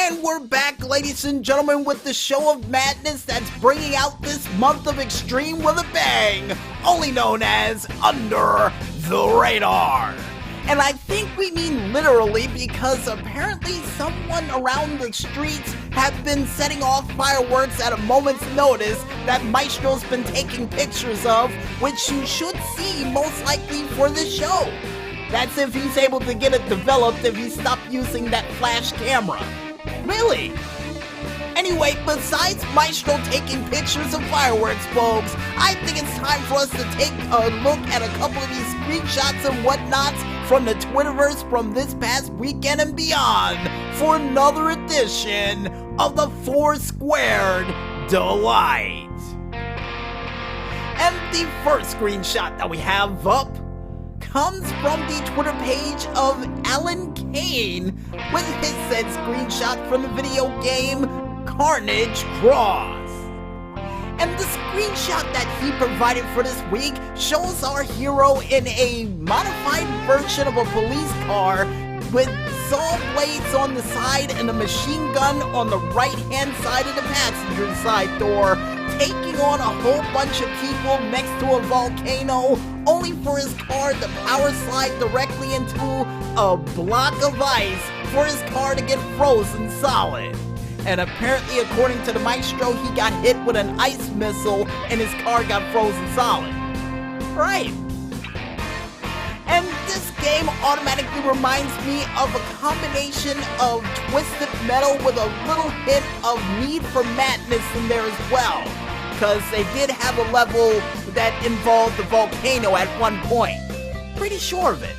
And we're back, ladies and gentlemen, with the show of madness that's bringing out this month of Extreme with a bang, only known as Under the Radar. And I think we mean literally, because apparently someone around the streets have been setting off fireworks at a moment's notice that Maestro's been taking pictures of, which you should see most likely for this show. That's if he's able to get it developed, if he stopped using that flash camera. Really? Anyway, besides Maestro taking pictures of fireworks, folks, I think it's time for us to take a look at a couple of these screenshots and whatnots from the Twitterverse from this past weekend and beyond for another edition of the Four Squared Delight. And the first screenshot that we have up comes from the Twitter page of Alan Kane with his said screenshot from the video game Carnage Cross. And the screenshot that he provided for this week shows our hero in a modified version of a police car with saw blades on the side and a machine gun on the right-hand side of the passenger side door, taking on a whole bunch of people next to a volcano, only for his car to power slide directly into a block of ice for his car to get frozen solid. And apparently, according to the Maestro, he got hit with an ice missile and his car got frozen solid. Right. And this game automatically reminds me of a combination of Twisted Metal with a little hint of Need for Madness in there as well, because they did have a level that involved the volcano at one point. Pretty sure of it.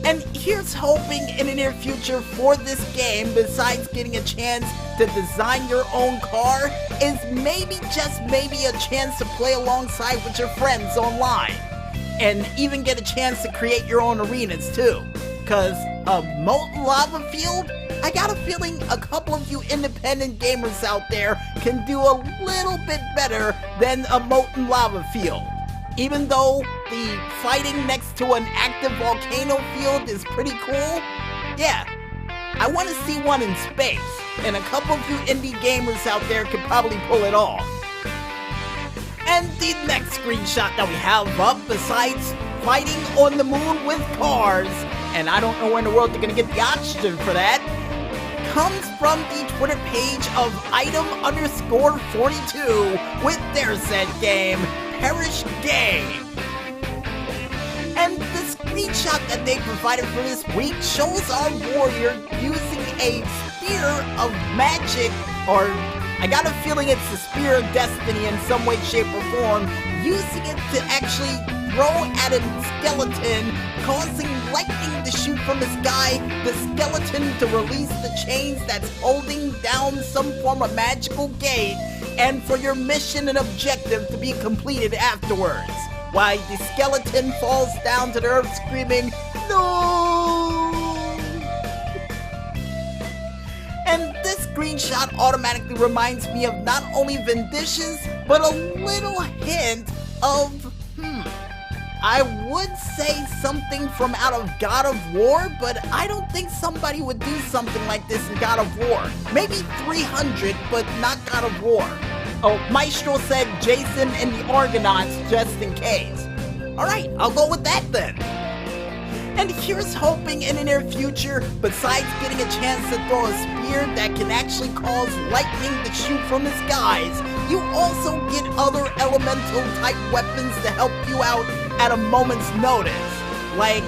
And here's hoping in the near future for this game, besides getting a chance to design your own car, is maybe, just maybe, a chance to play alongside with your friends online. And even get a chance to create your own arenas too. Cause a molten lava field, I got a feeling a couple of you independent gamers out there can do a little bit better than a molten lava field. Even though the fighting next to an active volcano field is pretty cool, yeah, I want to see one in space, and a couple of you indie gamers out there could probably pull it off. And the next screenshot that we have up, besides fighting on the moon with cars, and I don't know where in the world they're going to get the oxygen for that, comes from the Twitter page of item_42 with their said game, Perish Game. And the screenshot that they provided for this week shows our warrior using a spear of magic, or I got a feeling it's the spear of destiny in some way, shape, or form, using it to actually throw at a skeleton, causing lightning to shoot from the sky, the skeleton to release the chains that's holding down some form of magical gate, and for your mission and objective to be completed afterwards, while the skeleton falls down to the earth screaming, "No!" And this screenshot automatically reminds me of not only Vindicious, but a little hint of, I would say something from out of God of War, but I don't think somebody would do something like this in God of War. Maybe 300, but not God of War. Oh, Maestro said Jason and the Argonauts just in case. Alright, I'll go with that then. And here's hoping in the near future, besides getting a chance to throw a spear that can actually cause lightning to shoot from the skies, you also get other elemental type weapons to help you out at a moment's notice. Like,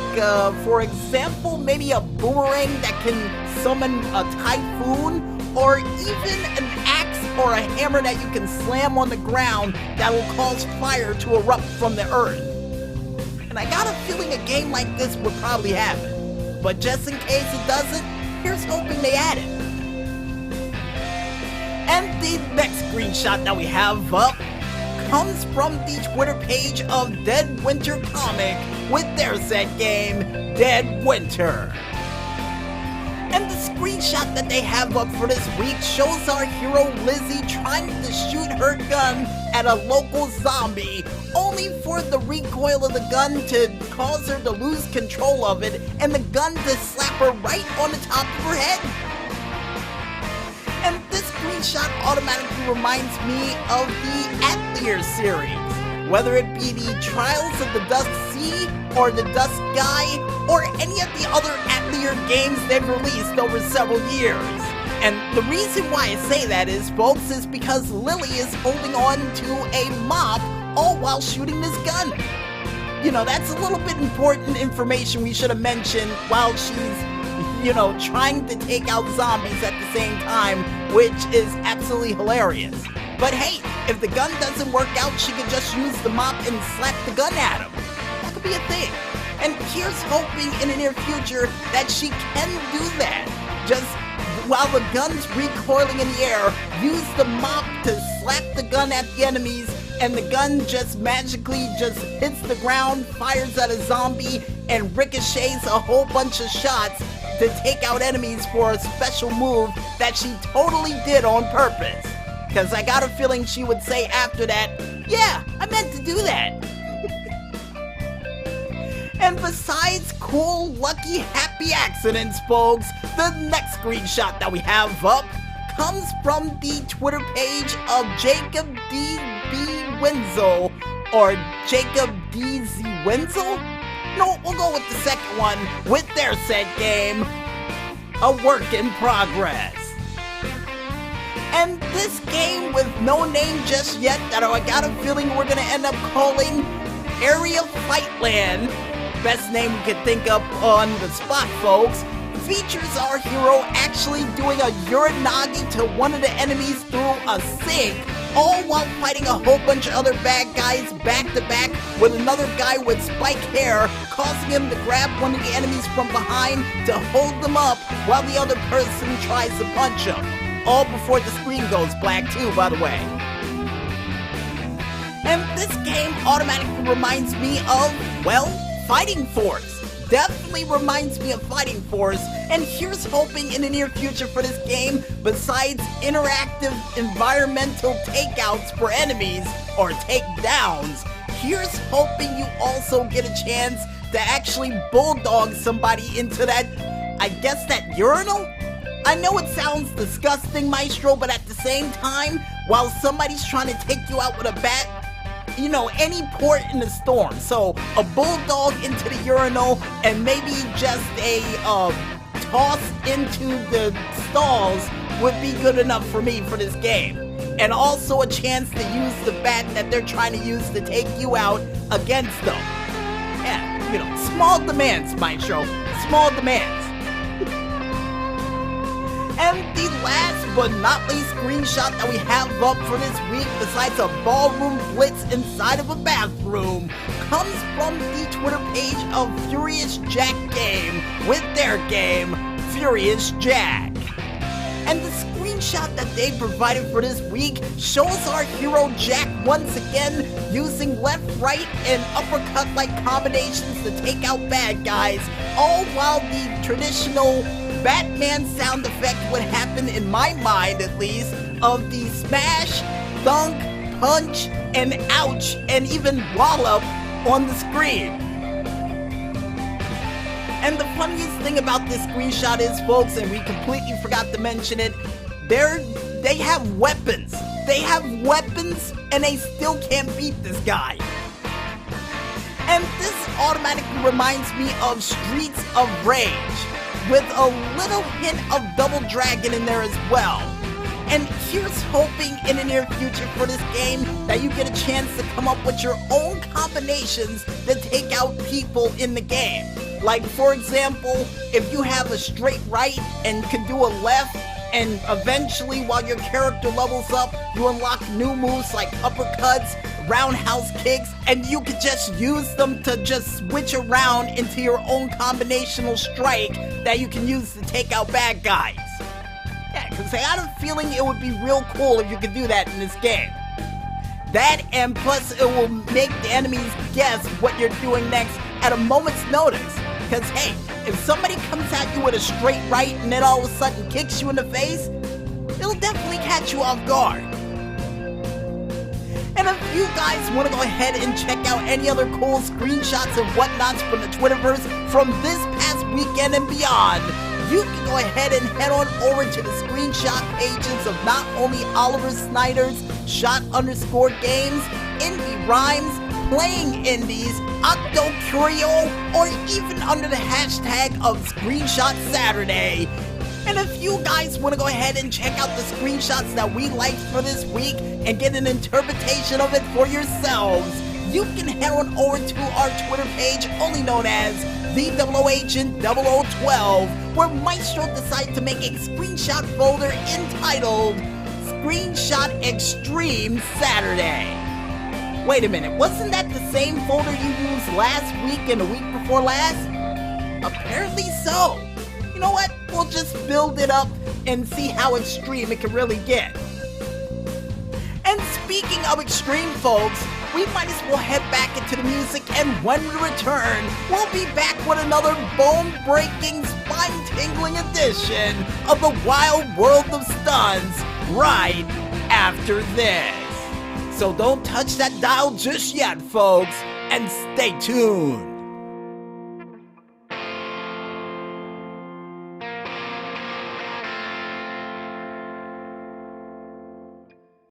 for example, maybe a boomerang that can summon a typhoon, or even an axe or a hammer that you can slam on the ground that will cause fire to erupt from the earth. And I got a feeling a game like this would probably have it. But just in case it doesn't, here's hoping they add it. And the next screenshot that we have up comes from the Twitter page of Dead Winter Comic with their said game, Dead Winter. And the screenshot that they have up for this week shows our hero Lizzie trying to shoot her gun at a local zombie, only for the recoil of the gun to cause her to lose control of it and the gun to slap her right on the top of her head. screenshot automatically reminds me of the Atelier series, whether it be the Trials of the Dusk Sea, or the Dusk Sky, or any of the other Atelier games they've released over several years. And the reason why I say that is, folks, is because Lily is holding on to a mop all while shooting this gun. You know, that's a little bit important information we should have mentioned while she's, trying to take out zombies at the same time, which is absolutely hilarious. But hey, if the gun doesn't work out, she could just use the mop and slap the gun at him. That could be a thing. And here's hoping in the near future that she can do that. Just while the gun's recoiling in the air, use the mop to slap the gun at the enemies, and the gun just magically just hits the ground, fires at a zombie, and ricochets a whole bunch of shots to take out enemies for a special move that she totally did on purpose. Because I got a feeling she would say after that, yeah, I meant to do that. And besides cool, lucky, happy accidents, folks, the next screenshot that we have up comes from the Twitter page of Jacob D.B. Wenzel, or Jacob D.Z. Wenzel? No, we'll go with the second one, with their said game, A Work in Progress. And this game with no name just yet that I got a feeling we're gonna end up calling Area Fightland, best name we could think of on the spot, folks, features our hero actually doing a uranagi to one of the enemies through a sink, all while fighting a whole bunch of other bad guys back to back with another guy with spiked hair, causing him to grab one of the enemies from behind to hold them up while the other person tries to punch him. All before the screen goes black too, by the way. And this game automatically reminds me of, well, Fighting Force. Definitely reminds me of Fighting Force, and here's hoping in the near future for this game, besides interactive environmental takeouts for enemies, or takedowns, here's hoping you also get a chance to actually bulldog somebody into that, I guess that urinal? I know it sounds disgusting, Maestro, but at the same time, while somebody's trying to take you out with a bat, any port in the storm. So a bulldog into the urinal, and maybe just a toss into the stalls would be good enough for me for this game. And also a chance to use the bat that they're trying to use to take you out against them. Yeah, small demands, Maestro. Small demands. And the last but not least screenshot that we have up for this week, besides a ballroom blitz inside of a bathroom, comes from the Twitter page of Furious Jack Game with their game, Furious Jack. And the screenshot that they provided for this week shows our hero Jack once again using left, right, and uppercut-like combinations to take out bad guys, all while the traditional Batman sound effect would happen, in my mind at least, of the smash, thunk, punch, and ouch, and even wallop on the screen. And the funniest thing about this screenshot is, folks, and we completely forgot to mention it, they have weapons. They have weapons, and they still can't beat this guy. And this automatically reminds me of Streets of Rage, with a little hint of Double Dragon in there as well. And here's hoping in the near future for this game that you get a chance to come up with your own combinations that take out people in the game. Like, for example, if you have a straight right and can do a left, and eventually while your character levels up, you unlock new moves like uppercuts, roundhouse kicks, and you could just use them to just switch around into your own combinational strike that you can use to take out bad guys. Yeah, because I got a feeling it would be real cool if you could do that in this game. That, and plus it will make the enemies guess what you're doing next at a moment's notice. Because hey, if somebody comes at you with a straight right and then all of a sudden kicks you in the face, it'll definitely catch you off guard. And if you guys want to go ahead and check out any other cool screenshots and whatnots from the Twitterverse from this past weekend and beyond, you can go ahead and head on over to the screenshot pages of not only Oliver Snyder's Shot_Games, Indie Rhymes, Playing Indies, Octo Curio, or even under the hashtag of Screenshot Saturday. And if you guys want to go ahead and check out the screenshots that we liked for this week and get an interpretation of it for yourselves, you can head on over to our Twitter page, only known as the 00Agent0012, where Maestro decided to make a screenshot folder entitled Screenshot Extreme Saturday. Wait a minute, wasn't that the same folder you used last week and the week before last? Apparently so. You know what? We'll just build it up and see how extreme it can really get. And speaking of extreme, folks, we might as well head back into the music, and when we return, we'll be back with another bone-breaking, spine-tingling edition of the Wild World of Stunts right after this. So don't touch that dial just yet, folks, and stay tuned.